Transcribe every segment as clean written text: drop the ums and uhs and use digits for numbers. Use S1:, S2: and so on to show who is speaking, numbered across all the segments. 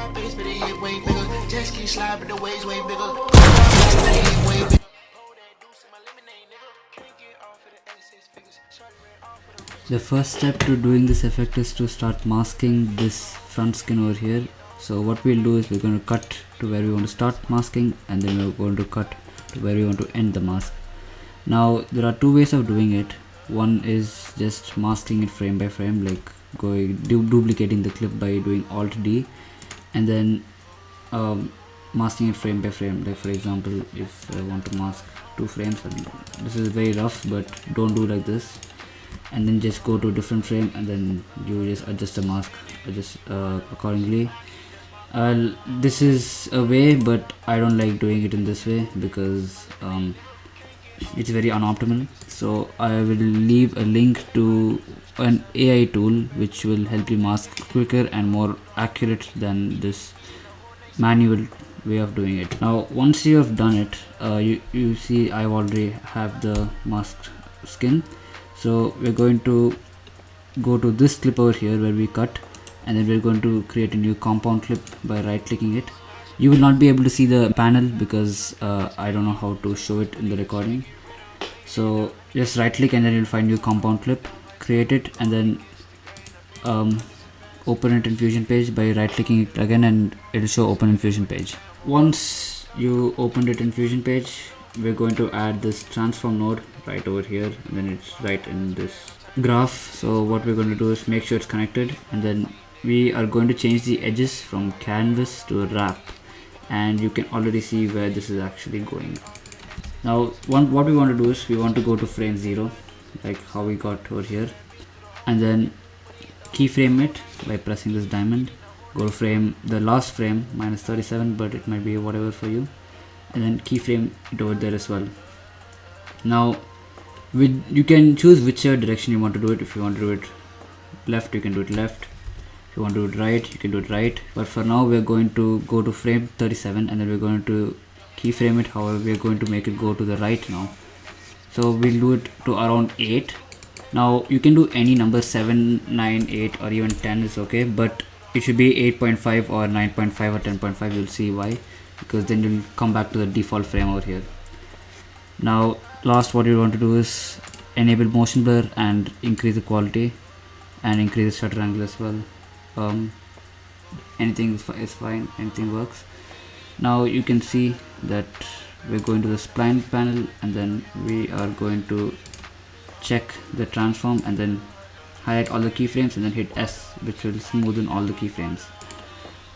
S1: my face, but it hit way bigger. Just keep sliding, but the waves way bigger. Cold out black, but it hit way bigger. Pour that deuce in my lemonade, nigga. Can't get off of the SS figures. Shorty ran off with a rich.
S2: The first step to doing this effect is to start masking this front skin over here. So what we'll do is we're going to cut to where we want to start masking, and then we're going to cut to where we want to end the mask. Now there are two ways of doing it. One is just masking it frame by frame, like duplicating the clip by doing Alt D, and then masking it frame by frame. Like for example, if I want to mask 2 frames, this is very rough, but don't do like this. And then just go to a different frame, and then you just adjust the mask accordingly. This is a way, but I don't like doing it in this way because it's very unoptimal. So I will leave a link to an AI tool which will help you mask quicker and more accurate than this manual way of doing it. Now once you have done it, you see I already have the masked skin. So we're going to go to this clip over here where we cut, and then we're going to create a new compound clip by right clicking it. You will not be able to see the panel because I don't know how to show it in the recording. So just right click, and then you'll find new compound clip, create it, and then open it in Fusion page by right clicking it again, and it'll show open in Fusion page. Once you opened it in Fusion page, we're going to add this transform node right over here, and then it's right in this graph. So what we're going to do is make sure it's connected, and then we are going to change the edges from canvas to wrap, and you can already see where this is actually going. Now what we want to do is we want to go to frame 0, like how we got over here, and then keyframe it by pressing this diamond. Go to the last frame minus 37, but it might be whatever for you, and then keyframe it over there as well. Now you can choose whichever direction you want to do it. If you want to do it left, you can do it left. If you want to do it right, you can do it right. But for now we're going to go to frame 37, and then we're going to keyframe it. However, we're going to make it go to the right now. So we'll do it to around 8. Now you can do any number, 7, 9, 8 or even 10 is okay, but it should be 8.5 or 9.5 or 10.5. You'll see why, because then you'll come back to the default frame over here. Now last, what you want to do is enable motion blur and increase the quality and increase the shutter angle as well. Anything is fine, anything works. Now you can see that we're going to the spline panel, and then we are going to check the transform, and then highlight all the keyframes, and then hit S, which will smoothen all the keyframes,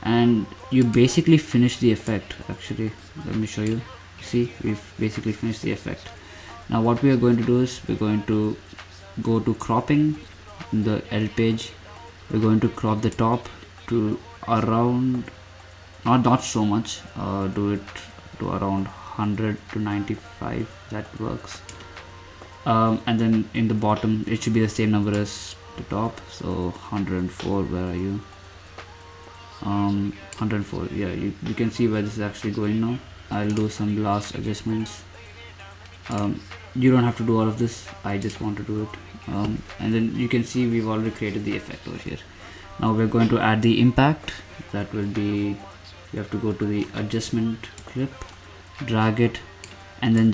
S2: and you basically finish the effect. Actually, let me show you. See, we've basically finished the effect. Now what we are going to do is we're going to go to cropping in the L page. We're going to crop the top to around, not so much, do it to around 100 to 95, that works. And then in the bottom it should be the same number as the top, so 104. Where are you? 104. Yeah, you can see where this is actually going now. I'll do some last adjustments. You don't have to do all of this, I just want to do it. And then you can see we've already created the effect over here. Now we're going to add the impact. That will be, you have to go to the adjustment clip, drag it, and then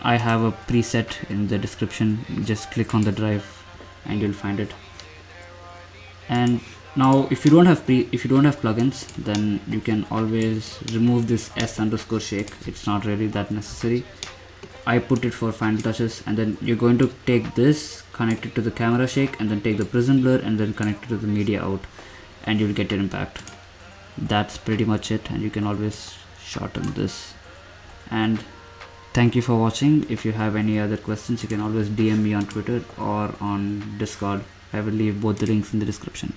S2: I have a preset in the description. Just click on the drive and you'll find it. And now if you don't have plugins, then you can always remove this S_shake. It's not really that necessary. I put it for final touches, and then you're going to take this, connect it to the camera shake, and then take the prism blur and then connect it to the media out, and you'll get an impact. That's pretty much it, and you can always shorten this. And thank you for watching. If you have any other questions, you can always DM me on Twitter or on Discord. I will leave both the links in the description.